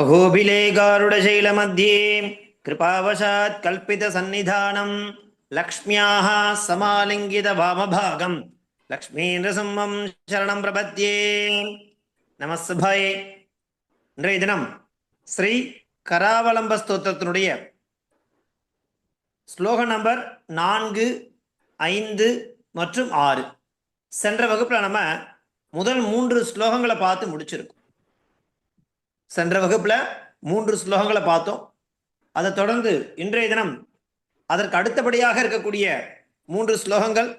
अहोबिले गारुडशैलमध्ये कृपावशात् कल्पितसन्निधानं लक्ष्म्याः समालिङ्गितवामभागं लक्ष्मीनृसिंहं शरणं प्रपद्ये. நமஸ்தபாயே. இன்றைய தினம் ஸ்ரீ கராவலம்ப ஸ்தோத்திரத்தினுடைய ஸ்லோக நம்பர் 4, 5 மற்றும் 6. சென்ற வகுப்பில் நம்ம முதல் 3 ஸ்லோகங்களை பார்த்து முடிச்சிருக்கோம். சென்ற வகுப்பில் 3 ஸ்லோகங்களை பார்த்தோம். அதை தொடர்ந்து இன்றைய தினம் அதற்கு அடுத்தபடியாக இருக்கக்கூடிய 3 ஸ்லோகங்கள்,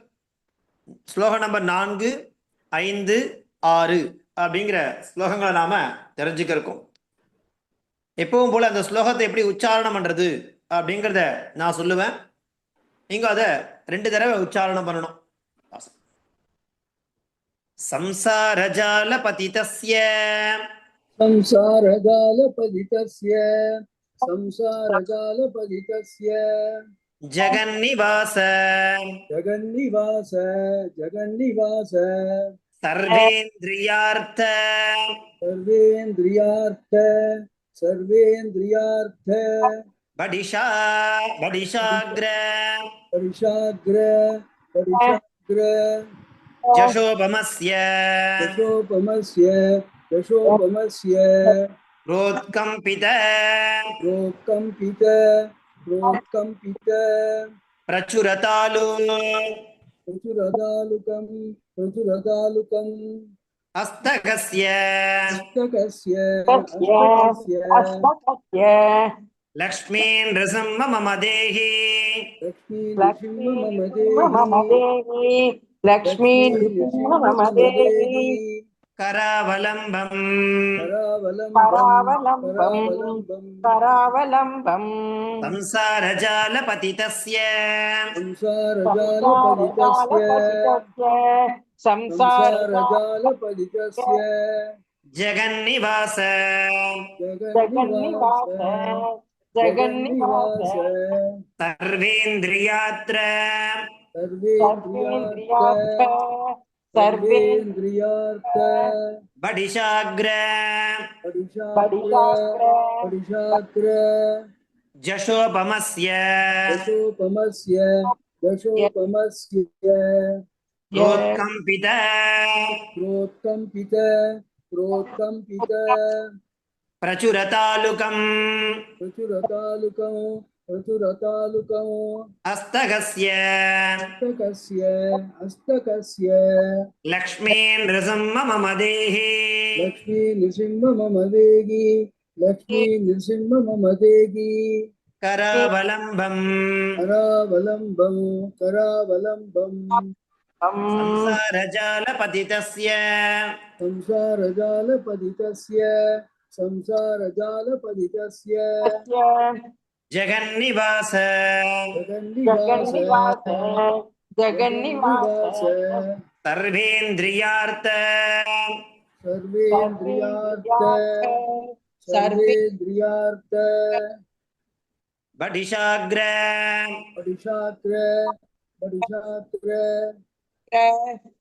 ஸ்லோகம் நம்பர் 4, 5, 6 அப்படிங்கிற ஸ்லோகங்களை நாம தெரிஞ்சுக்க இருக்கோம். எப்பவும் போல அந்த ஸ்லோகத்தை எப்படி உச்சாரணம் பண்றது அப்படிங்கிறத நான் சொல்லுவேன். நீங்க அதை 2 தடவை உச்சாரணம் பண்ணணும். சம்சாரஜால பதிதஸ்ய ஜகன்னிவாச சர்வேந்திரியார்த்த படிஷாக்ர ஜஷோபமஸ்ய ரோத்கம்பித பிரச்சுரதாலுகம் அஸ்தகஸ்ய லக்ஷ்மீன் ரிசிம்ம மம தேஹி கராவலம்பம் சம்சாரஜால பதிதஸ்ய ஜகன்னிவாச சர்வேந்திரியாத்ர படிஷாக்ர ஜஷோபமஸ்ய ரோத்கம்பித பிரச்சுரதாலுகம் அஸ்தகஸ்ய லக்ஷ்மீன் ரிசிம்ம மம தேஹி கராவலம்பம் சம்சாரஜால பதிதஸ்ய ஜகன்னிவாச சர்வேந்திரியார்த்த படிஷாக்ர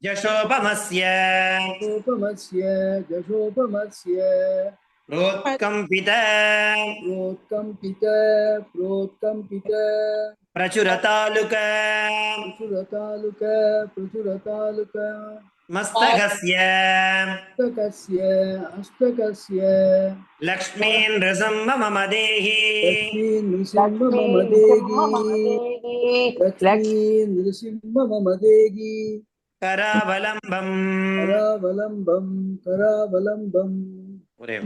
ஜஷோபமஸ்ய ரோத்கம்பித பிரச்சுரதாலுக மஸ்தகஸ்ய லக்ஷ்மீன் ரிசிம்ம மம தேஹி கராவலம்பம் ஒரே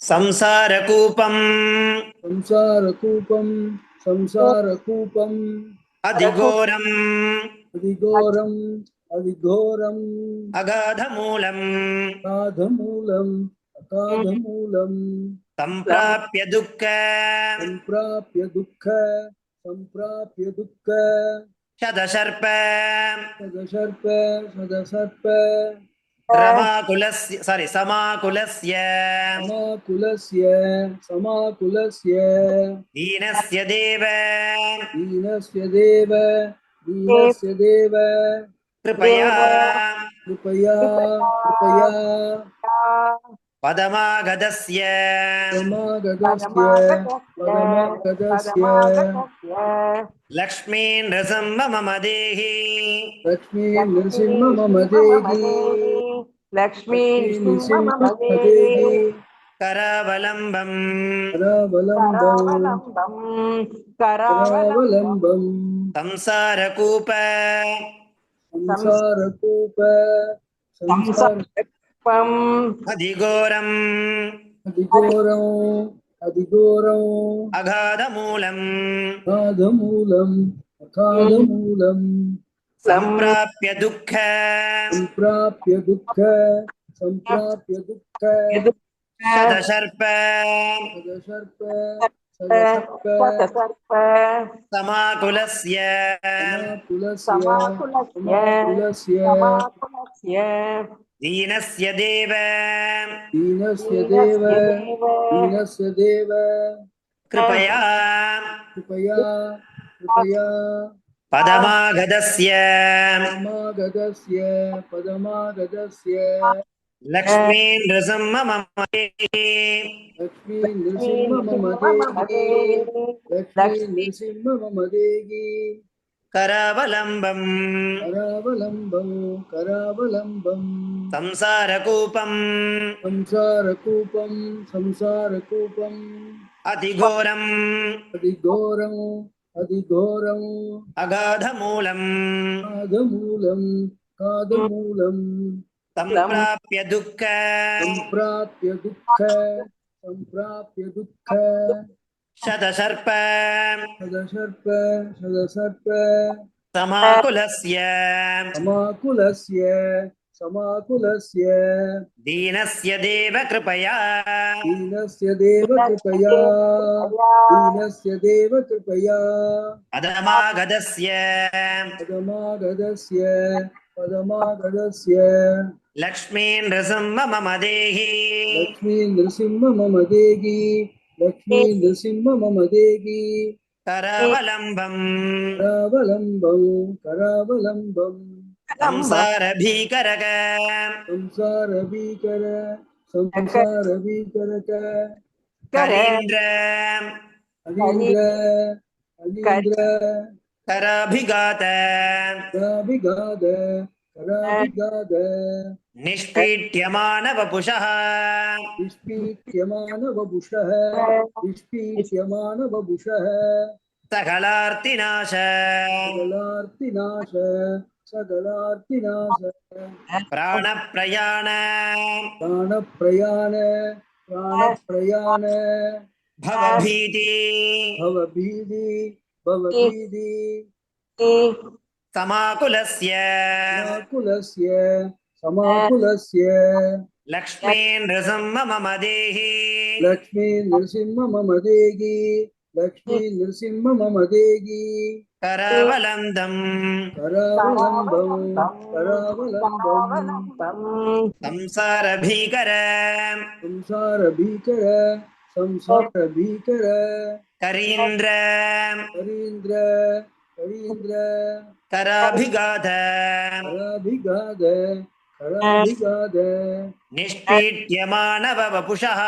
சம்சாரகூபம் அதிகோரம் அகாதமூலம் சம்பிராப்ய துக்க சதசர்ப சமாகுலஸ்ய தீனஸ்ய தேவ दीनस्य देव कृपया कृपया कृपया पदमागधस्य पदमागधस्य लक्ष्मी नृसिंह मम देहि लक्ष्मी नृसिंह मम देहि लक्ष्मी नृसिंह मम देहि करावलम्बम् करावलम्बम् संसारकूप संसारकूप संसार अधिघोरम् अधिघोरम् अगाधमूलम् अगाधमूलम् सम्प्राप्य दुःख सम्प्राप्य दुःख शतसर्प सदसर्प समाकुलस्य समाकुलस्य दीनस्य देव दीनस्य देव कृपया कृपया कृपया पदमागधस्य पदमागधस्य लक्ष्मी नृसिंह मम देहि लक्ष्मी नृसिंह मम देहि लक्ष्मी नृसिंह मम देहि करावलम्बम् करावलम्बम् संसारकूपम् संसारकूपम् अतिघोरम् अधिघोरम् अगाधमूलम् कादमूलम् सम्प्राप्य दुःख सम्प्राप्य दुःख शतसर्प सदसर्प समाकुलस्य समाकुलस्य दीनस्य देव कृपया दीनस्य देव कृपया पदमागधस्य पदमागधस्य लक्ष्मी नृसिंह मम देहि लक्ष्मी नृसिंह मम देहि लक्ष्मी नृसिंह मम देहि करावलम्बम् करावलम्बम् संसारभीकरक संसारभीकरक करीन्द्र अनीन्द्र अनीन्द्र कराभिघात कराभिगाद निष्पीड्यमान वपुषः निष्पीड्यमान वपुषः सकलार्तिनाश सकलार्तिनाश प्राणप्रयाण प्राणप्रयाण भवभीति भवभीति समाकुलस्य समाकुलस्य लक्ष्मी नृसिंह मम देहि लक्ष्मी नृसिंह मम देहि लक्ष्मी नृसिंह मम देहि करावलम्बम् करावलम्बम् संसारभीकर संसारभीकर करीन्द्र करीन्द्र कराभिघात कराभिगाद निष्पीड्यमान वपुषः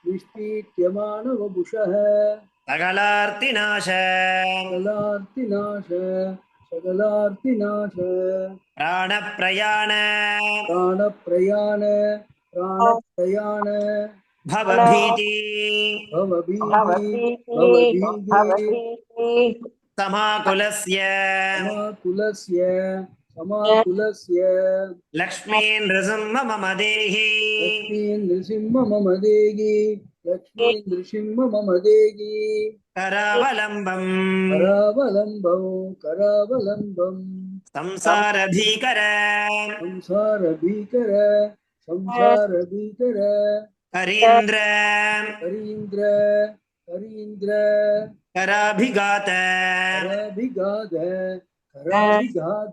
निष्पीड्यमान वपुषः सकलार्तिनाश सकलार्तिनाश प्राणप्रयाण प्राणप्रयाण भवभीति भवभीति समाकुलस्य समाकुलस्य लक्ष्मी नृसिंह मम देहि लक्ष्मी नृसिंह मम देहि लक्ष्मी नृसिंह मम देहि करावलम्बम् करावलम्बम् संसारभीकर संसारभीकर करीन्द्र करीन्द्र कराभिघात कराभिगाद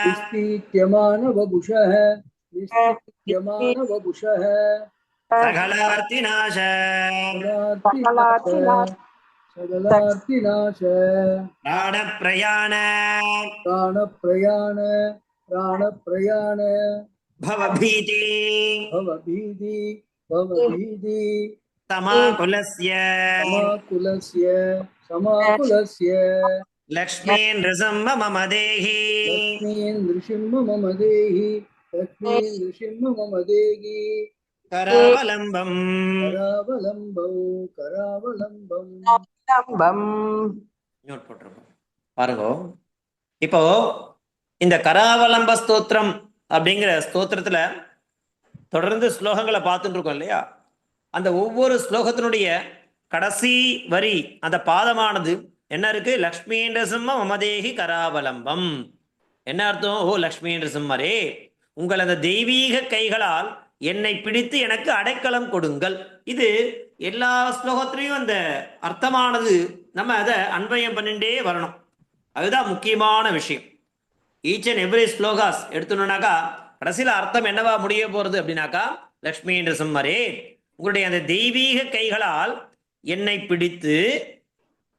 निष्पीड्यमान वपुषः निष्पीड्यमान वपुषः சகலார்த்திநாச சகலார்த்திநாச சகலார்த்திநாச பிராணப்பிரயாண பிராணப்பிரயாண பிராணப்பிரயாண பவபீதி பவபீதி பவபீதி தமாகுலஸ்ய சமாகுலஸ்ய சமாகுலஸ்ய லக்ஷ்மீன் ரிசம்ப மம தேஹி லக்ஷ்மீன் நிருசிம்ம மம தேஹி லக்ஷ்மீன் நிருசிம்ம மம தேஹி கராவலம்பம். கராவலம்பம் கராவலம்பம். நோட் போட்டிருக்கோம் பாருங்க. இப்போ இந்த கராவலம்ப ஸ்தோத்திரம் அப்படிங்கிற ஸ்தோத்திரத்துல தொடர்ந்து ஸ்லோகங்களை பார்த்துட்டு இருக்கோம் இல்லையா? அந்த ஒவ்வொரு ஸ்லோகத்தினுடைய கடைசி வரி அந்த பாதமானது என்ன இருக்கு? லக்ஷ்மீ நரசிம்ம மமதேகி கராவலம்பம். என்ன அர்த்தம்? ஓ லக்ஷ்மீ நரசிம்மரே, உங்கள் அந்த தெய்வீக கைகளால் என்னை பிடித்து எனக்கு அடைக்கலம் கொடுங்கள். இது எல்லா ஸ்லோகத்திலையும் அந்த அர்த்தமானது நம்ம அதை அன்வயம் பண்ணிட்டே வரணும். அதுதான் முக்கியமான விஷயம். ஈச் அண்ட் எவ்ரி ஸ்லோகாஸ் எடுத்துனோம்னாக்கா கடைசியில் அர்த்தம் என்னவா முடிய போறது அப்படின்னாக்கா, லக்ஷ்மி நரசிம்மரே, உங்களுடைய அந்த தெய்வீக கைகளால் என்னை பிடித்து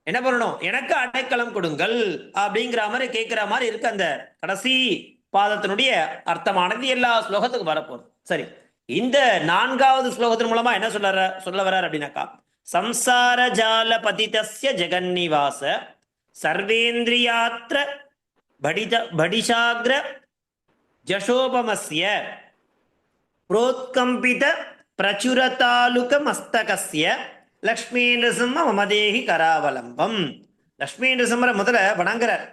என்ன பண்ணணும், எனக்கு அடைக்கலம் கொடுங்கள் அப்படிங்கிற மாதிரி கேட்கிற மாதிரி இருக்கு. அந்த கடைசி பாதத்தினுடைய அர்த்தமானது எல்லா ஸ்லோகத்துக்கும் வரப்போகுது. சரி, இந்த 4வது ஸ்லோகத்தின் மூலமா என்ன சொல்ல வர்றார் அப்படின்னாக்கா, சம்சார ஜால பதிதஸ்ய ஜெகன்னிவாச சர்வேந்திரியாத்ர படிஷாக்ர ஜஷோபமஸ்ய புரோத்கம்பித பிரச்சுரதாலுக மஸ்தகஸ்ய லக்ஷ்மீ நரசிம்ம மமதேகி கராவலம்பம். லக்ஷ்மி நரசிம்மரை முதல்ல வணங்குறார்.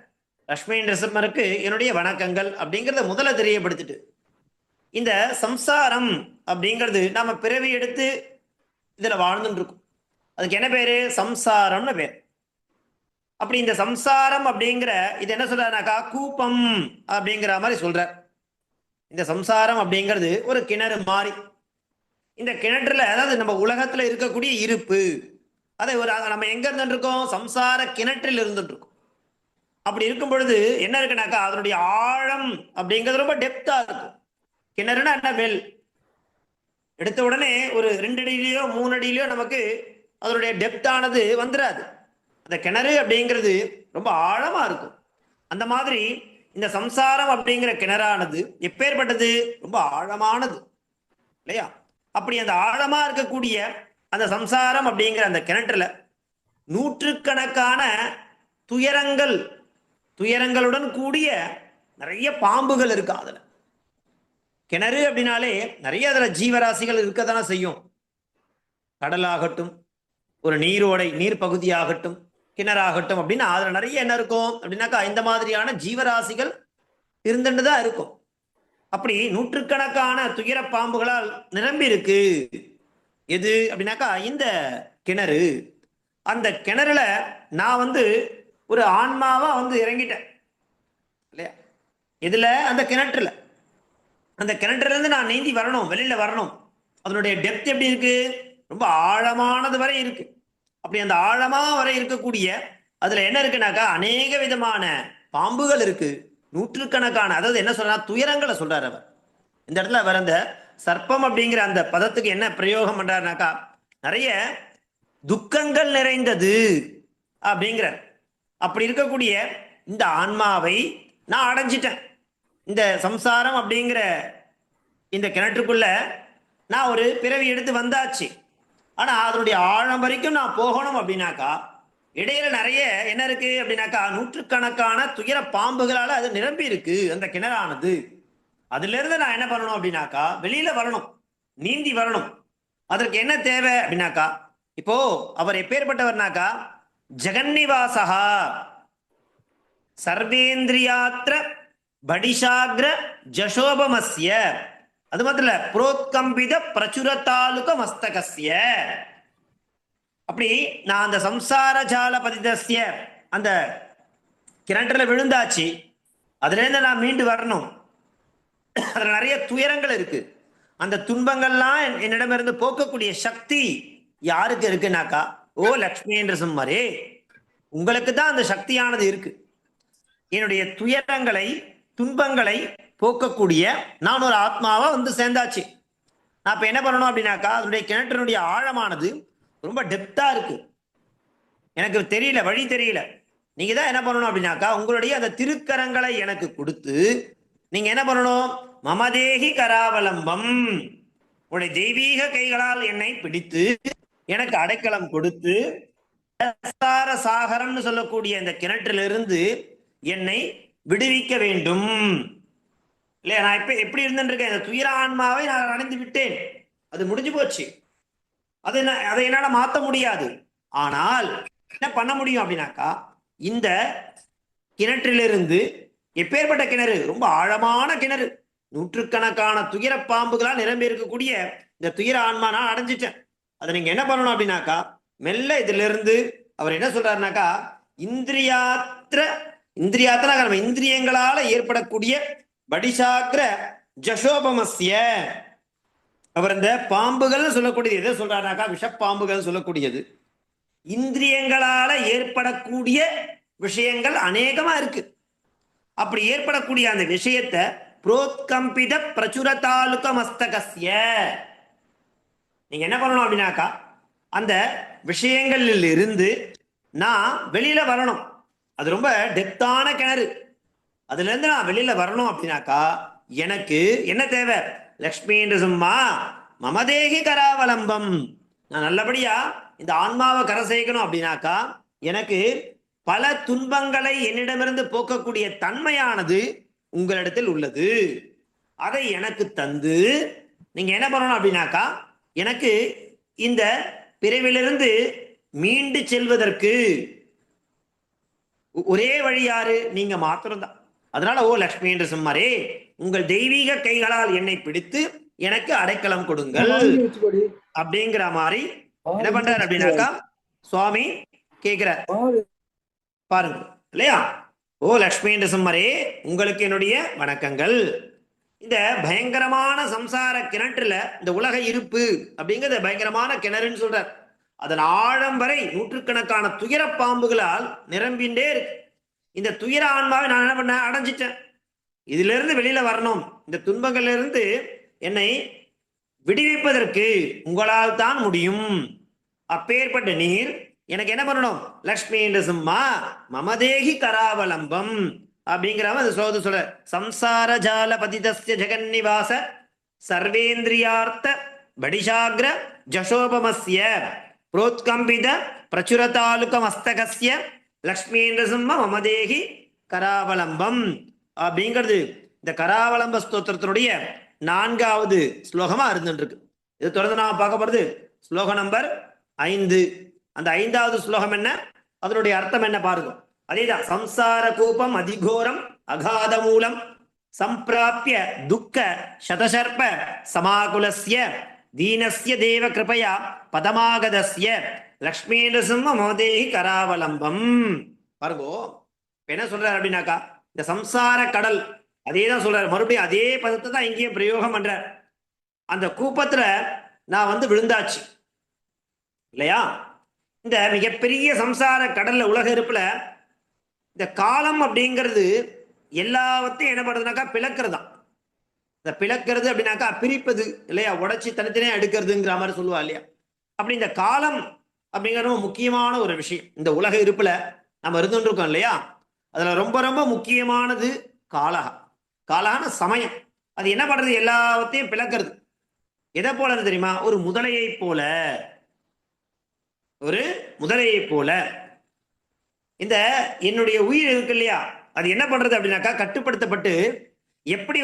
லக்ஷ்மி நரசிம்மருக்கு என்னுடைய வணக்கங்கள் அப்படிங்கிறத முதல்ல தெரியப்படுத்திட்டு, இந்த சம்சாரம் அப்படிங்கிறது நாம பிறவி எடுத்து இதுல வாழ்ந்துட்டு இருக்கோம். அதுக்கு என்ன பேரு? சம்சாரம்னு பேர். அப்படி இந்த சம்சாரம் அப்படிங்கிற இது என்ன சொல்றாருனாக்கா, கூப்பம் அப்படிங்கிற மாதிரி சொல்ற. இந்த சம்சாரம் அப்படிங்கிறது ஒரு கிணறு மாதிரி. இந்த கிணற்றுல, அதாவது நம்ம உலகத்துல இருக்கக்கூடிய இருப்பு, அதை ஒரு நம்ம எங்க இருந்துட்டு இருக்கோம்? சம்சார கிணற்றில் இருந்துட்டு இருக்கோம். அப்படி இருக்கும் பொழுது என்ன இருக்குனாக்கா, அதனுடைய ஆழம் அப்படிங்கிறது ரொம்ப டெப்தா இருக்கும். கிணறுனா என்ன? வெல். எடுத்த உடனே ஒரு 2 அடியிலையோ 3 அடியிலையோ நமக்கு அதனுடைய டெப்தானது வந்துடாது. அந்த கிணறு அப்படிங்கிறது ரொம்ப ஆழமா இருக்கும். அந்த மாதிரி இந்த சம்சாரம் அப்படிங்கிற கிணறானது எப்பேற்பட்டது? ரொம்ப ஆழமானது இல்லையா? அப்படி அந்த ஆழமா இருக்கக்கூடிய அந்த சம்சாரம் அப்படிங்கிற அந்த கிணற்றுல நூற்றுக்கணக்கான துயரங்களுடன் கூடிய நிறைய பாம்புகள் இருக்கு. அதுல கிணறு அப்படின்னாலே நிறைய அதுல ஜீவராசிகள் இருக்கத்தானே செய்யும். கடலாகட்டும், ஒரு நீரோடை நீர் பகுதியாகட்டும், கிணறாகட்டும், அப்படின்னா அதுல நிறைய என்ன இருக்கும் அப்படின்னாக்கா, இந்த மாதிரியான ஜீவராசிகள் இருந்துட்டு தான் இருக்கும். அப்படி நூற்றுக்கணக்கான துயர பாம்புகளால் நிரம்பி இருக்கு. எது அப்படின்னாக்கா இந்த கிணறு. அந்த கிணறுல நான் ஒரு ஆன்மாவா இறங்கிட்டேன் இல்லையா? இதுல அந்த கிணற்றுல, அந்த கிணற்றுல இருந்து நான் நீந்தி வரணும், வெளியில வரணும். அதனுடைய டெப்த் எப்படி இருக்கு? ரொம்ப ஆழமானது வரை இருக்கு. அப்படி அந்த ஆழமா வரை இருக்கக்கூடிய அதுல என்ன இருக்குனாக்கா, அநேக விதமான பாம்புகள் இருக்கு. நூற்றுக்கணக்கான, அதாவது என்ன சொல்றா, துயரங்களை சொல்றாரு அவர். இந்த இடத்துல அவர் அந்த சர்ப்பம் அப்படிங்கிற அந்த பதத்துக்கு என்ன பிரயோகம் பண்றாருனாக்கா, நிறைய துக்கங்கள் நிறைந்தது அப்படிங்கிறார். அப்படி இருக்கக்கூடிய இந்த ஆன்மாவை நான் அடைஞ்சிட்டேன். இந்த சம்சாரம் அப்படிங்கிற இந்த கிணற்றுக்குள்ள நான் ஒரு பிறவி எடுத்து வந்தாச்சு. ஆனா அதனுடைய ஆழம் வரைக்கும் நான் போகணும் அப்படின்னாக்கா, இடையில நிறைய என்ன இருக்கு அப்படின்னாக்கா, நூற்றுக்கணக்கான துயர பாம்புகளால அது நிரம்பி இருக்கு அந்த கிணறானது. அதுல இருந்து நான் என்ன பண்ணணும் அப்படின்னாக்கா, வெளியில வரணும், நீந்தி வரணும். அதற்கு என்ன தேவை அப்படின்னாக்கா, இப்போ அவர் எப்பேற்பட்டவர்னாக்கா, ஜெகன்னிவாசகா சர்வேந்திரியாத்ர படிஷாக்ர ஜஷோபமஸ்ய, அது மாத்திரம் இல்ல, புரோத்கம்பித பிரச்சுரதாலுக மஸ்தகஸ்ய. அப்படி நான் அந்த சம்சார ஜால பதிதஸ்ய அந்த கிணற்றுல விழுந்தாச்சு. அதுல இருந்து நான் மீண்டு வரணும். அதுல நிறைய துயரங்கள் இருக்கு. அந்த துன்பங்கள்லாம் என்னிடமிருந்து போக்கக்கூடிய சக்தி யாருக்கு இருக்குனாக்கா, ஓ லக்ஷ்மி நரசிம்மரே, உங்களுக்கு தான் அந்த சக்தியானது இருக்கு. என்னுடைய துயரங்களை துன்பங்களை போக்கக்கூடிய நான் ஒரு ஆத்மாவா சேர்ந்தாச்சு. நான் இப்ப என்ன பண்ணணும் அப்படின்னாக்கா அதனுடைய கிணற்றினுடைய ஆழமானது ரொம்ப டெப்தா இருக்கு, எனக்கு தெரியல, வழி தெரியல. நீங்க தான் என்ன பண்ணணும் அப்படின்னாக்கா உங்களுடைய அந்த திருக்கரங்களை எனக்கு கொடுத்து நீங்க என்ன பண்ணணும், மமதேகி கராவலம்பம், உங்களுடைய தெய்வீக கைகளால் என்னை பிடித்து எனக்கு அடைக்கலம் கொடுத்து சம்சார சாகரம்னு சொல்லக்கூடிய இந்த கிணற்றிலிருந்து என்னை விடுவிக்க வேண்டும். இல்லையா, நான் இப்ப எப்படி இருந்துருக்கேன், இந்த துயர ஆன்மாவை நான் அடைந்து விட்டேன், அது முடிஞ்சு போச்சு, அதை என்னால மாத்த முடியாது. ஆனால் என்ன பண்ண முடியும் அப்படின்னாக்கா இந்த கிணற்றிலிருந்து, எப்பேற்பட்ட கிணறு, ரொம்ப ஆழமான கிணறு, நூற்றுக்கணக்கான துயர பாம்புகளால் நிரம்பி இருக்கக்கூடிய இந்த துயர ஆன்மா நான் அடைஞ்சிட்டேன். அதை நீங்க என்ன பண்ணணும் அப்படின்னாக்கா மெல்ல இதுல இருந்து அவர் என்ன சொல்றாருனாக்கா இந்திரியாத்திர நம்ம இந்திரியங்களால ஏற்படக்கூடிய படிசாக்கிர ஜஷோபமஸ்ய, அவர் இந்த பாம்புகள் சொல்லக்கூடியது எதை சொல்றாருனாக்கா விஷப்பாம்புகள் சொல்லக்கூடியது, இந்திரியங்களால ஏற்படக்கூடிய விஷயங்கள் அநேகமா இருக்கு. அப்படி ஏற்படக்கூடிய அந்த விஷயத்தை புரோத்கம்பித பிரச்சுரதாலுக மஸ்தகஸ்ய, நீங்க என்ன பண்ணணும் அப்படின்னாக்கா அந்த விஷயங்களில் இருந்து நான் வெளியில வரணும். அது ரொம்ப டெப்தான கிணறு, அதுல இருந்து நான் வெளியில வரணும் அப்படின்னாக்கா எனக்கு என்ன தேவை, லக்ஷ்மி சும்மா மமதேகி கராவலம்பம், நான் நல்லபடியா இந்த ஆன்மாவை கரை சேர்க்கணும் அப்படின்னாக்கா எனக்கு பல துன்பங்களை என்னிடமிருந்து போக்கக்கூடிய தன்மையானது உங்களிடத்தில் உள்ளது, அதை எனக்கு தந்து நீங்க என்ன பண்ணணும் அப்படின்னாக்கா எனக்கு இந்த பிறவிலிருந்து மீண்டு செல்வதற்கு ஒரே வழி யாரு, நீங்க மாத்திரம்தான். அதனால ஓ லக்ஷ்மி என்று சும்மாரே உங்கள் தெய்வீக கைகளால் என்னை பிடித்து எனக்கு அடைக்கலம் கொடுங்கள் அப்படிங்கிற மாதிரி என்ன பண்றாரு அப்படின்னாக்கா சுவாமி கேட்கிறார். பாருங்க இல்லையா, ஓ லக்ஷ்மி என்று சும்மரே உங்களுக்கு என்னுடைய வணக்கங்கள். இந்த பயங்கரமான சம்சார கிணற்றுல இந்த உலக இருப்பு அப்படிங்கிறது பயங்கரமான கிணறுன்னு சொல்றார். அதன் ஆழம் வரை நூற்றுக்கணக்கான துயர பாம்புகளால் நிரம்பிண்டே இருக்கு. இந்த துயர ஆன்மாவை நான் என்ன பண்ண அடைஞ்சிட்டேன், இதுல இருந்து வெளியில வரணும், இந்த துன்பங்கள்ல இருந்து என்னை விடுவிப்பதற்கு உங்களால் தான் முடியும். அப்பேற்பட்ட நீர் எனக்கு என்ன பண்ணணும், லக்ஷ்மி என்று சும்மா மமதேகி கராவலம்பம் அப்படிங்கிறவன் அந்த சோது சொல்ற, சம்சார ஜால பதிதஸ்ய ஜெகன்னிவாச சர்வேந்திரியார்த்த படிசாக்ர ஜஷோபமஸ்ய புரோத்கம்பித பிரச்சுரதாலுக மஸ்தகஸ்ய லக்ஷ்மி என்று சும்மா மமதேகி கராவலம்பம் அப்படிங்கிறது இந்த கராவலம்ப ஸ்தோத்திரத்தினுடைய 4வது ஸ்லோகமா இருந்துட்டு இருக்கு. இது தொடர்ந்து நாம பார்க்க போறது ஸ்லோகம் நம்பர் 5. அந்த 5வது ஸ்லோகம் என்ன, அதனுடைய அர்த்தம் என்ன பாருங்க. அதேதான், சம்சார கூபம் அதிகோரம் அகாத மூலம் சம்பிராப்ய துக்க சதசர்ப்ப சமாகுலஸ்ய தீனஸ்ய தேவ கிருபயா பதமாகதஸ்ய லக்ஷ்மி நிருசிம்ம மமதேகி கராவலம்பம். பாருங்கோ என்ன சொல்றாரு அப்படின்னாக்கா இந்த சம்சார கடல், அதே தான் சொல்றாரு, மறுபடியும் அதே பதத்தை தான் இங்கேயும் பிரயோகம் பண்றார். அந்த கூப்பத்துல நான் விழுந்தாச்சு இல்லையா, இந்த மிகப்பெரிய சம்சார கடல்ல உலக இருப்புல இந்த காலம் அப்படிங்கிறது எல்லாவற்றையும் என்ன பண்ணுறதுனாக்கா பிளக்கிறது தான். இந்த பிளக்கிறது அப்படின்னாக்கா பிரிப்பது இல்லையா, உடைச்சி தனித்தனியா எடுக்கிறதுங்கிற மாதிரி சொல்லுவா இல்லையா. அப்படி இந்த காலம் அப்படிங்கிற முக்கியமான ஒரு விஷயம் இந்த உலக இருப்புல நம்ம இருந்துருக்கோம் இல்லையா, அதுல ரொம்ப ரொம்ப முக்கியமானது காலகா. காலகான சமயம், அது என்ன பண்றது, எல்லாவற்றையும் பிளக்கிறது. எதை போல தெரியுமா, ஒரு முதலையை போல, ஒரு முதலையை போல இந்த என்னுடைய உயிர் இருக்கு இல்லையா, அது என்ன பண்றது அப்படின்னாக்கா கட்டுப்படுத்தப்பட்டு எப்படி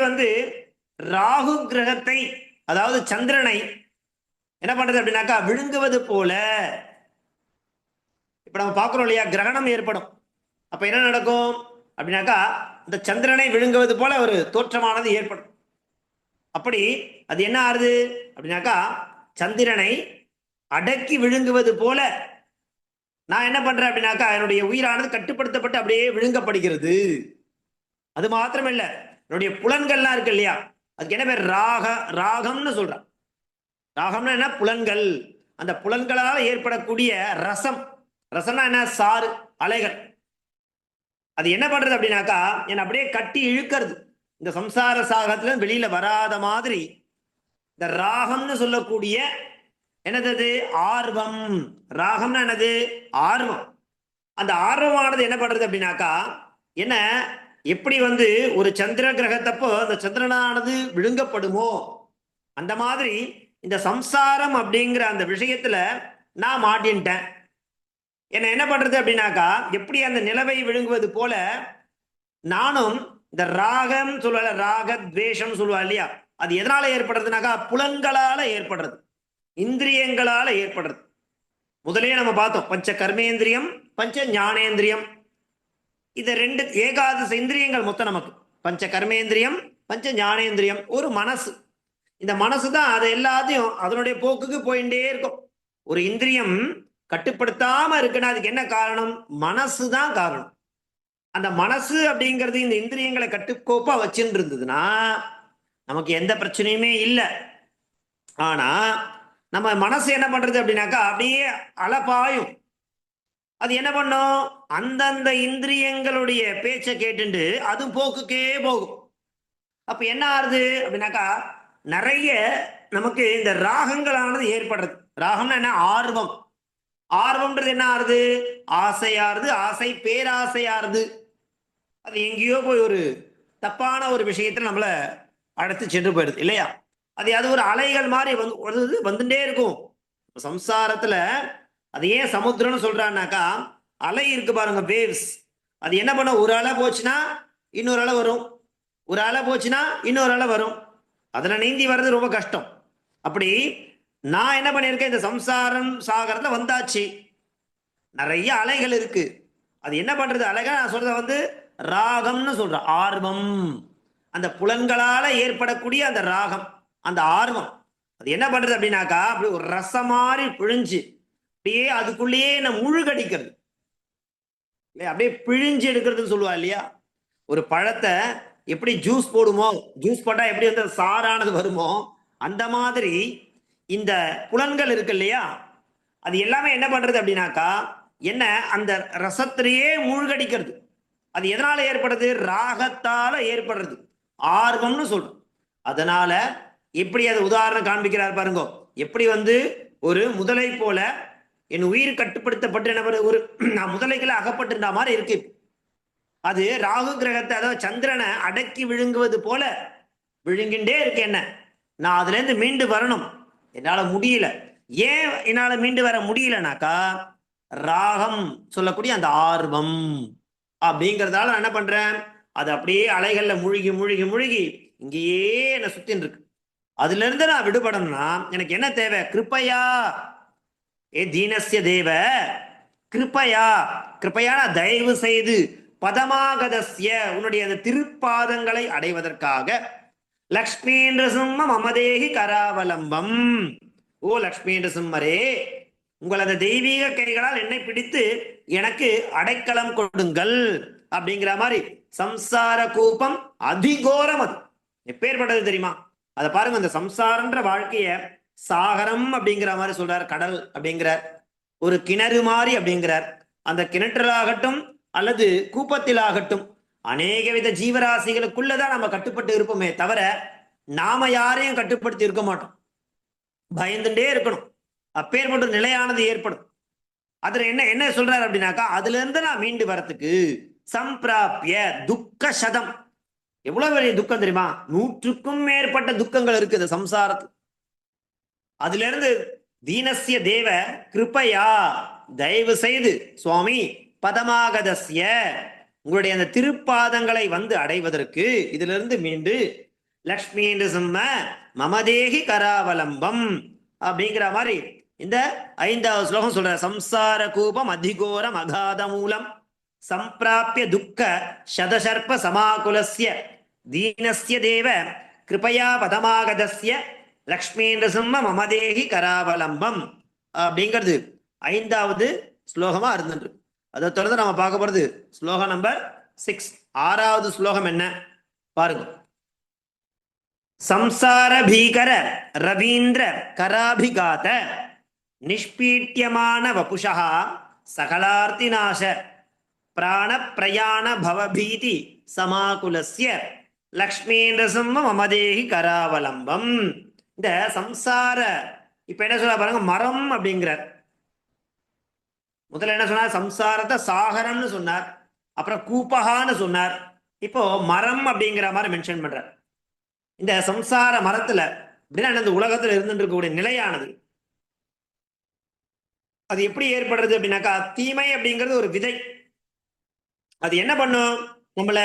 ராகு கிரகத்தை, அதாவது சந்திரனை என்ன பண்றது அப்படின்னாக்கா விழுங்குவது போல. இப்ப நம்ம பார்க்கிறோம் இல்லையா, கிரகணம் ஏற்படும், அப்ப என்ன நடக்கும் அப்படின்னாக்கா இந்த சந்திரனை விழுங்குவது போல ஒரு தோற்றமானது ஏற்படும். அப்படி அது என்ன ஆறுது அப்படின்னாக்கா சந்திரனை அடக்கி விழுங்குவது போல நான் என்ன பண்றேன் அப்படின்னாக்கா என்னுடைய உயிரானது கட்டுப்படுத்தப்பட்டு அப்படியே விழுங்கப்படுகிறது. அது மாத்திரமில்ல, என்னுடைய புலன்கள்லாம் இருக்கு இல்லையா, அதுக்கு என்ன பேர், ராகம்னு சொல்றான். ராகம்னா என்ன, புலன்கள். அந்த புலன்களால் ஏற்படக்கூடிய ரசம், ரசம்னா என்ன, சாறு, அலைகள். அது என்ன பண்றது அப்படின்னாக்கா என்னை அப்படியே கட்டி இழுக்கிறது, இந்த சம்சார சாகத்துல வெளியில வராத மாதிரி இந்த ராகம்னு சொல்லக்கூடிய என்னது ஆர்வம். ராகம்னா என்னது? ஆர்வம். அந்த ஆர்வமானது என்ன பண்றது அப்படின்னாக்கா, என்ன எப்படி ஒரு சந்திர கிரகத்தப்போ அந்த சந்திரனானது விழுங்கப்படுமோ அந்த மாதிரி இந்த சம்சாரம் அப்படிங்கிற அந்த விஷயத்துல நான் மாட்டின்ட்டேன். என்ன பண்றது அப்படின்னாக்கா, எப்படி அந்த நிலவை விழுங்குவது போல நானும் இந்த ராகம் சொல்லுவா, ராக துவேஷம் சொல்லுவா இல்லையா, அது எதனால ஏற்படுறதுனாக்கா புலன்களால ஏற்படுறது, இந்திரியங்களால ஏற்படுறது. முதலே நம்ம பார்த்தோம், பஞ்ச கர்மேந்திரியம் பஞ்ச ஞானேந்திரியம். இது ரெண்டு ஏகாதச இந்திரியங்கள் மொத்தம் நமக்கு. பஞ்ச கர்மேந்திரியம் பஞ்ச ஞானேந்திரியம், ஒரு மனசு. இந்த மனசு தான் அது எல்லாத்தையும் அதனுடைய போக்குக்கு போயிட்டே இருக்கும். ஒரு இந்திரியம் கட்டுப்படுத்தாம இருக்குன்னா அதுக்கு என்ன காரணம்? மனசு தான் காரணம். அந்த மனசு அப்படிங்கிறது இந்த இந்திரியங்களை கட்டுக்கோப்பா வச்சுட்டு இருந்ததுன்னா நமக்கு எந்த பிரச்சனையுமே இல்லை. ஆனா நம்ம மனசு என்ன பண்றது அப்படின்னாக்கா, அப்படியே அலப்பாயும். அது என்ன பண்ணும்? அந்தந்த இந்திரியங்களுடைய பேச்சை கேட்டுண்டு அது போக்குக்கே போகும். அப்ப என்ன ஆறுது அப்படின்னாக்கா, நிறைய நமக்கு இந்த ராகங்களானது ஏற்படுறது. ராகம்னா என்ன? ஆர்வம். ஆர்வம்ன்றது என்ன ஆறுது? ஆசையாருது. ஆசை பேராசையாருது. அது எங்கேயோ போய் ஒரு தப்பான ஒரு விஷயத்துல நம்மள அடுத்து சென்று போயிடுது இல்லையா? அது ஒரு அலைகள் மாதிரி வந்துட்டே இருக்கும் சம்சாரத்துல. அது ஏன் சமுத்திரம்னு சொல்றான்னாக்கா, அலை இருக்கு பாருங்க, வேவ்ஸ். அது என்ன பண்ண, ஒரு அலை போச்சுன்னா இன்னொரு அலை வரும், ஒரு அலை போச்சுன்னா இன்னொரு அலை வரும். அதுல நீந்தி வர்றது ரொம்ப கஷ்டம். அப்படி நான் என்ன பண்ணியிருக்கேன், இந்த சம்சாரம் சாகரத்துல வந்தாச்சு. நிறைய அலைகள் இருக்கு. அது என்ன பண்றது? அலைகள் நான் சொல்றத ராகம்னு சொல்றேன், ஆர்வம். அந்த புலன்களால ஏற்படக்கூடிய அந்த ராகம், அந்த ஆர்வம், அது என்ன பண்றது அப்படின்னாக்கா, அப்படி ஒரு ரசம் மாதிரி பிழிஞ்சு அப்படியே அதுக்குள்ளேயே நம்ம முழுகடிக்கிறது. அப்படியே பிழிஞ்சு எடுக்கிறதுன்னு சொல்லுவா இல்லையா? ஒரு பழத்தை எப்படி ஜூஸ் போடுமோ, ஜூஸ் போட்டா எப்படி சாரானது வருமோ, அந்த மாதிரி இந்த புலன்கள் இருக்கு இல்லையா, அது எல்லாமே என்ன பண்றது அப்படின்னாக்கா, என்ன அந்த ரசத்திலேயே மூழ்கடிக்கிறது. அது எதனால ஏற்படுறது? ராகத்தால ஏற்படுறது, ஆர்வம்னு சொல்றோம். அதனால எப்படி அது உதாரணம் காண்பிக்கிறார் பாருங்க. எப்படி ஒரு முதலை போல என் உயிர் கட்டுப்படுத்தப்பட்டு என்ன ஒரு நான் முதலைகளை அகப்பட்டுன்ற மாதிரி இருக்கு. அது ராகு கிரகத்தை, அதாவது சந்திரனை அடக்கி விழுங்குவது போல விழுங்கின்றே இருக்கு. என்ன, நான் அதுல இருந்து மீண்டு வரணும், என்னால முடியல. ஏன் என்னால மீண்டு வர முடியலனாக்கா, ராகம் சொல்லக்கூடிய அந்த ஆர்வம் அப்படிங்கிறதால நான் என்ன பண்றேன், அது அப்படியே அலைகள்ல மூழ்கி மூழ்கி மூழ்கி இங்கேயே என்ன சுத்தின்னு இருக்கு. அதுல இருந்து நான் விடுபடணும்னா எனக்கு என்ன தேவை? கிருப்பையா ஏ தீனஸ்ய தேவ கிருப்பையா. கிருப்பையான தயவு செய்து, பதமாகதஸ்ய உன்னுடைய அந்த திருப்பாதங்களை அடைவதற்காக, லக்ஷ்மீ நிருசிம்ம மமதேகி கராவலம்பம். ஓ லக்ஷ்மி நிருசிம்மரே, உங்களது தெய்வீக கைகளால் என்னை பிடித்து எனக்கு அடைக்கலம் கொடுங்கள் அப்படிங்கிற மாதிரி. சம்சார கூப்பம் அதிகோரம். அது எப்பேற்பட்டது தெரியுமா? அதை பாருங்க, அந்த சம்சாரன்ற வாழ்க்கைய சாகரம் அப்படிங்கிற மாதிரி சொல்றார், கடல் அப்படிங்கிறார், ஒரு கிணறு மாதிரி அப்படிங்கிறார். அந்த கிணற்றிலாகட்டும் அல்லது கூப்பத்திலாகட்டும் அநேக வித ஜீவராசிகளுக்குள்ளதான் நம்ம கட்டுப்பட்டு இருப்போமே தவிர நாம யாரையும் கட்டுப்படுத்தி இருக்க மாட்டோம். பயந்துட்டே இருக்கணும், அப்பேற்பட்ட நிலையானது ஏற்படும். அதுல என்ன என்ன சொல்றாரு அப்படின்னாக்கா, அதுல இருந்து நான் மீண்டு வரத்துக்கு சம்பிராபிய துக்க சதம். எவ்வளவு பெரிய துக்கம் தெரியுமா? 100க்கும் மேற்பட்ட துக்கங்கள் இருக்கு இந்த சம்சாரத்துக்கு. அதுல இருந்து தீனஸ்ய தேவ கிருப்பையா, தயவு செய்து சுவாமி, பதமாகதஸ்ய உங்களுடைய அந்த திருப்பாதங்களை அடைவதற்கு இதுல இருந்து மீண்டு, லக்ஷ்மி நிருசிம்ம மமதேகி கராவலம்பம் அப்படிங்கிற மாதிரி இந்த 5வது ஸ்லோகம் சொல்ற. சம்சார கூபம் அதிகோரம் அகாத மூலம் சம்பிராபிய துக்க சதசர்ப்ப சமாகுலஸ்ய தீனஸ்ய தேவ கிருபையா பதமாகதஸ்ய லக்ஷ்மி நிருசிம்ம மமதேகி கராவலம்பம் அப்படிங்கிறது 5வது ஸ்லோகமா இருந்துட்டு. அதை தொடர்ந்து நம்ம பார்க்க போறது ஸ்லோகம் நம்பர் 6. 6வது ஸ்லோகம் என்ன பாருங்க. சம்சார பீகர ரவீந்திர கராபிகாத நிஷ்பீட்யமான வபுஷா சகலார்த்திநாச பிராண பிரயாண பவபீதி சமாகுலஸ்ய லக்ஷ்மீ நிருசிம்ம மமதேகி கராவலம்பம் இந்த சம்சார இப்ப என்ன சொல்ல பாருங்க, மரம் அப்படிங்கிறார். முதல்ல என்ன சொன்னார், சம்சாரத்தை சாகரம்னு சொன்னார், அப்புறம் கூப்பகான்னு சொன்னார், இப்போ மரம் அப்படிங்கிற மாதிரி மென்ஷன் பண்றார். இந்த சம்சார மரத்துல அப்படின்னா இந்த உலகத்துல இருந்துட்டு இருக்கக்கூடிய நிலையானது அது எப்படி ஏற்படுறது அப்படின்னாக்கா, தீமை அப்படிங்கிறது ஒரு விதை. அது என்ன பண்ணும், நம்மள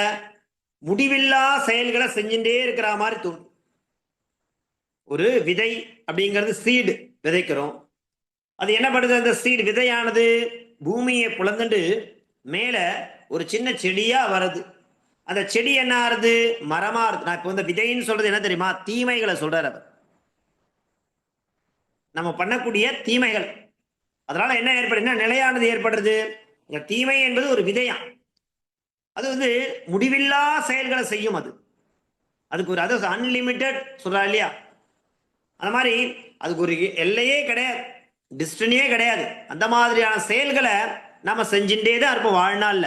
முடிவில்லா செயல்களை செஞ்சுட்டே இருக்கிற மாதிரி தோணும். ஒரு விதை அப்படிங்கிறது சீடு விதைக்கிறோம். அது என்ன பண்ணுது, அந்த சீடு விதையானது பூமியை புலந்துட்டு மேல ஒரு சின்ன செடியா வருது. அந்த செடி என்ன ஆறுது, மரமா இருக்கு. நான் இப்போ இந்த விதைன்னு சொல்றது என்ன தெரியுமா, தீமைகளை சொல்றாரு அவர். நம்ம பண்ணக்கூடிய தீமைகள், அதனால என்ன ஏற்படுது, என்ன நிலையானது ஏற்படுறது, இந்த தீமை என்பது ஒரு விதையா. அது வந்து முடிவில்லா செயல்களை செய்யும். அதுக்கு ஒரு அது அன்லிமிட்டெட் சொல்றா இல்லையா, அந்த மாதிரி அதுக்கு ஒரு எல்லையே கிடையாது, டிஸ்டனியே கிடையாது. அந்த மாதிரியான செயல்களை நம்ம செஞ்சுட்டே தான் இருப்போம் வாழ்நாள்ல.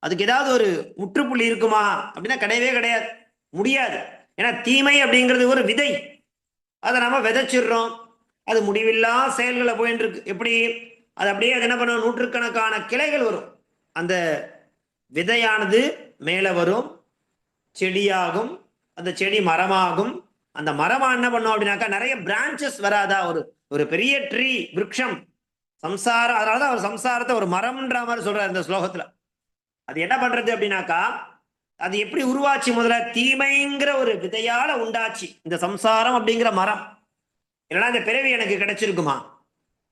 அதுக்கு ஏதாவது ஒரு முற்றுப்புள்ளி இருக்குமா அப்படின்னா கிடையவே கிடையாது, முடியாது. ஏன்னா தீமை அப்படிங்கிறது ஒரு விதை, அதை நம்ம விதைச்சிடுறோம், அது முடிவில்லா செயல்களை போயின்னு இருக்கு. எப்படி அது அப்படியே அது என்ன பண்ணும், நூற்றுக்கணக்கான கிளைகள் வரும். அந்த விதையானது மேல வரும், செடியாகும், அந்த செடி மரமாகும். அந்த மரமா என்ன பண்ணும் அப்படின்னாக்கா நிறைய பிரான்ச்சஸ் வராதா, ஒரு ஒரு பெரிய ட்ரீ விருட்சம் சம்சாரம். அதனாலதான் அவர் சம்சாரத்தை ஒரு மரம்ன்ற மாதிரி சொல்றாரு இந்த ஸ்லோகத்துல. அது என்ன பண்றது அப்படின்னாக்கா, அது எப்படி உருவாச்சு, முதல்ல தீமைங்கிற ஒரு விதையால உண்டாச்சு இந்த சம்சாரம் அப்படிங்கிற மரம். இல்லைன்னா இந்த பிறவி எனக்கு கிடைச்சிருக்குமா,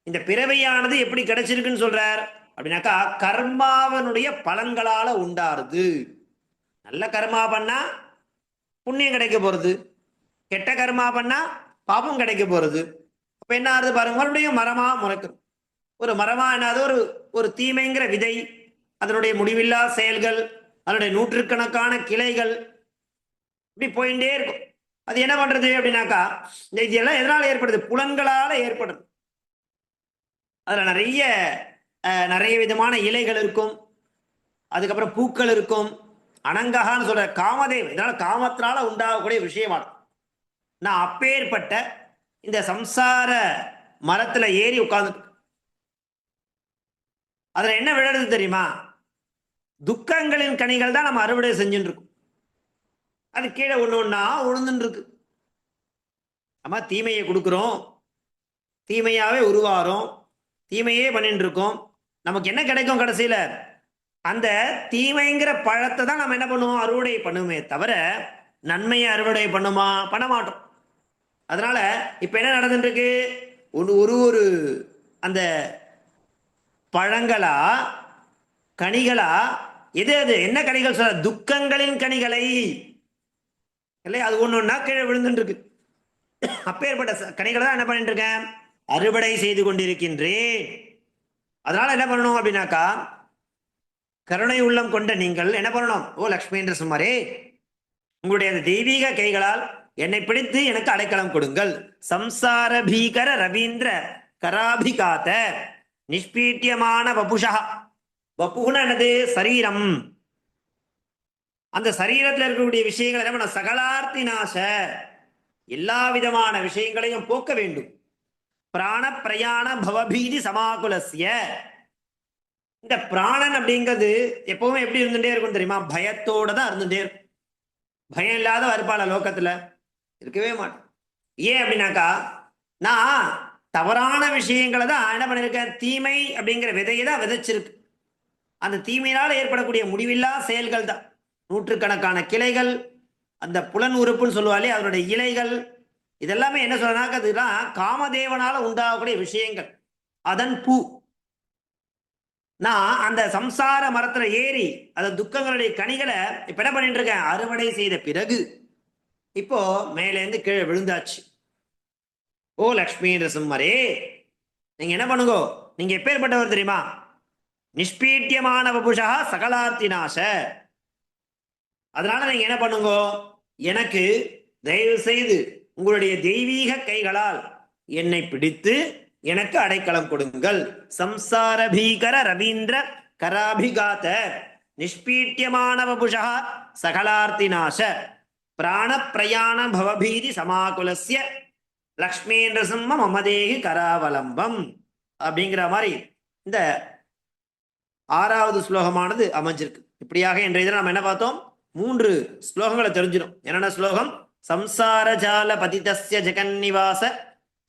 இந்த பிறவியானது எப்படி கிடைச்சிருக்குன்னு சொல்றார் அப்படின்னாக்கா, கர்மாவனுடைய பலன்களால உண்டாருது. நல்ல கர்மா பண்ணா புண்ணியம் கிடைக்க போறது, கெட்ட கர்மா பண்ணா பாபம் கிடைக்க போறது. அப்ப என்ன ஆகுது பாருங்க, மறுபடியும் மரமா முளைக்கும். ஒரு மரமா என்னது, ஒரு ஒரு தீமைங்கிற விதை, அதனுடைய முடிவில்லா செயல்கள், அதனுடைய நூற்றுக்கணக்கான கிளைகள் இப்படி போயிட்டே இருக்கும். அது என்ன பண்றது அப்படின்னாக்கா, இதெல்லாம் எதனால ஏற்படுது, புலன்களால ஏற்படுது. அதுல நிறைய நிறைய விதமான இலைகள் இருக்கும், அதுக்கப்புறம் பூக்கள் இருக்கும். அனங்ககான்னு சொல்ற காமதேவ், இதனால காமத்தினால உண்டாகக்கூடிய விஷயமாகும். நான் அப்பேற்பட்ட இந்த சம்சார மரத்துல ஏறி உட்கார்ந்து, அதுல என்ன விழுறது தெரியுமா, துக்கங்களின் கனிகள் தான் நம்ம அறுவடை செஞ்சுட்டு இருக்கோம். அது கீழே ஒண்ணு ஒண்ணா உழுந்துட்டு இருக்கு. நம்ம தீமையை கொடுக்குறோம், தீமையாவே உருவாரோம், தீமையே பண்ணிட்டு இருக்கோம். நமக்கு என்ன கிடைக்கும் கடைசியில, அந்த தீமைங்கிற பழத்தை தான் நம்ம என்ன பண்ணுவோம், அறுவடை பண்ணுமே தவிர நன்மையை அறுவடை பண்ணுமா, பண்ண மாட்டோம். அதனால இப்ப என்ன நடந்துட்டு இருக்கு, ஒரு ஒரு அந்த பழங்களா கனிகளா, எது அது என்ன கனிகள் சொல்ற, துக்கங்களின் கனிகளை இல்லையா, அது ஒண்ணு ஒண்ணா கீழே விழுந்துட்டு இருக்கு. அப்பேற்பட்ட கனிகளை தான் என்ன பண்ணிட்டு இருக்கேன், அறுவடை செய்து கொண்டிருக்கின்றேன். அதனால என்ன பண்ணணும் அப்படின்னாக்கா, கருணை உள்ளம் கொண்ட நீங்கள் என்ன பண்ணணும், ஓ லக்ஷ்மி என்ற சுமாரே, உங்களுடைய அந்த தெய்வீக கைகளால் என்னை பிடித்து எனக்கு அடைக்கலம் கொடுங்கள். சம்சார பீகர ரவீந்திர கராபிகாத்த நிஷ்பீட்டியமான வபுஷா. வப்புன்னு என்னது, சரீரம். அந்த சரீரத்தில் இருக்கக்கூடிய விஷயங்கள் என்ன பண்ண, சகலார்த்தி நாச, எல்லா விதமான விஷயங்களையும் போக்க வேண்டும். பிராண பிரயாண பவபீதி சமாகுலசிய. இந்த பிராணன் அப்படிங்கிறது எப்பவுமே எப்படி இருந்துட்டே இருக்கும் தெரியுமா, பயத்தோட தான் இருந்துட்டே இருக்கும். பயம் இல்லாத வருப்பாள லோகத்துல இருக்கவே மாட்டேன். ஏன் அப்படின்னாக்கா, நான் தவறான விஷயங்களை தான் என்ன பண்ணிருக்கேன், தீமை அப்படிங்கிற விதையை தான் விதைச்சிருக்கு. அந்த தீமையினால் ஏற்படக்கூடிய முடிவில்லா செயல்கள் தான் நூற்றுக்கணக்கான கிளைகள், அந்த புலன் உறுப்புன்னு சொல்லுவாலே அதனுடைய இலைகள், இதெல்லாமே என்ன சொல்றாங்க, அதுதான் காமதேவனால உண்டாகக்கூடிய விஷயங்கள், அதன் பூ. நான் அந்த சம்சார மரத்துல ஏறி அந்த துக்கங்களுடைய கனிகளை இப்ப என்ன பண்ணிட்டு இருக்கேன், அறுவடை செய்த பிறகு இப்போ மேலேருந்து கீழே விழுந்தாச்சு. ஓ லக்ஷ்மி நரசிம்மரே, நீங்க என்ன பண்ணுங்க, நீங்க எப்பேற்பட்டவர் தெரியுமா, நிஷ்பீட்டியமான வபுஷா சகலார்த்தி நாச. அதனால நீங்க என்ன பண்ணுங்க, எனக்கு தயவு செய்து உங்களுடைய தெய்வீக கைகளால் என்னை பிடித்து எனக்கு அடைக்கலம் கொடுங்கள். சம்சார பீகர ரவீந்திர கராபிகாத நிஷ்பீட்டியமான வபுஷா சகலார்த்தி நாச பிராண பிரயாண பவபீதி சமாகுலஸ்ய லக்ஷ்மி நிருசிம்ம மமதேகி கராவலம்பம் அப்படிங்கிற மாதிரி இந்த 6வது ஸ்லோகமானது அமைஞ்சிருக்கு. இப்படியாக இன்றைய தினம் நம்ம என்ன பார்த்தோம்? 3 ஸ்லோகங்களை தெரிஞ்சிடும். என்னென்ன ஸ்லோகம்? சம்சாரஜால பதிதஸ்ய ஜெகன்னிவாச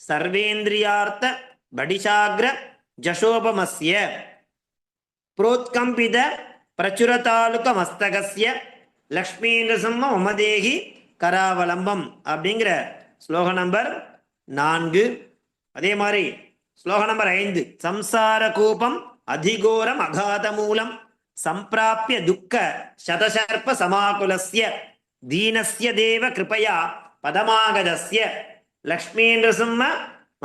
சர்வேந்திரியார்த்த படிசாக்ர ஜசோபமஸ்ய புரோத்கம்பித பிரச்சுரதாலுக மஸ்தகஸ்ய லக்ஷ்மி நிருசிம்ம மமதேகி கராவலம்பம் அப்படிங்கிற ஸ்லோக நம்பர் 4. அதே மாதிரி ஸ்லோக நம்பர் 5 சம்சார கூபம் அதிகோரம் அகாத மூலம் சம்பிராப்ய துக்க சதசர்ப்ப சமாகுலஸ்ய தீனஸ்ய தேவ கிருபயா பதமாகதஸ்ய லக்ஷ்மி நிருசிம்ம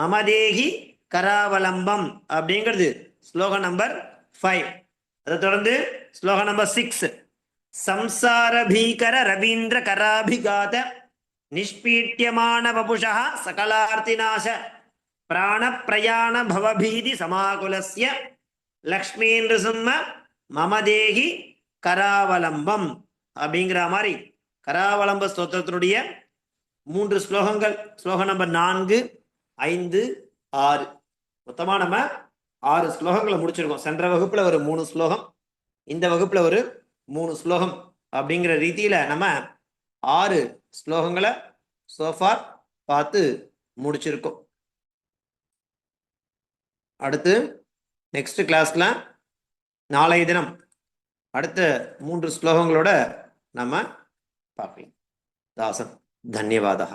மமதேகி கராவலம்பம் அப்படிங்கிறது ஸ்லோக நம்பர் 5. அதை தொடர்ந்து ஸ்லோக நம்பர் 6 சம்சார பீகர ரவீந்திர கராபிகாத நிஷ்பீட்யமான வபுஷா சகலார்த்திநாச பிராண பிரயாண பவபீதி சமாகுலஸ்ய லக்ஷ்மி நிருசிம்ம மமதேகி கராவலம்பம் அப்படிங்கிற மாதிரி கராவலம்ப ஸ்தோத்திரத்தினுடைய 3 ஸ்லோகங்கள். ஸ்லோகம் நம்பர் 4, 5, 6 மொத்தமா நம்ம 6 ஸ்லோகங்களை முடிச்சிருக்கோம். சென்ற வகுப்புல ஒரு 3 ஸ்லோகம், இந்த வகுப்புல ஒரு 3 ஸ்லோகம் அப்படிங்கிற ரீதியில நம்ம 6 ஸ்லோகங்களை சோஃபார் பார்த்து முடிச்சிருக்கோம். அடுத்து நெக்ஸ்ட் கிளாஸ்ல நாளைய தினம் அடுத்த 3 ஸ்லோகங்களோட நம்ம பார்க்கலாம். தாசன் தன்யவாதா.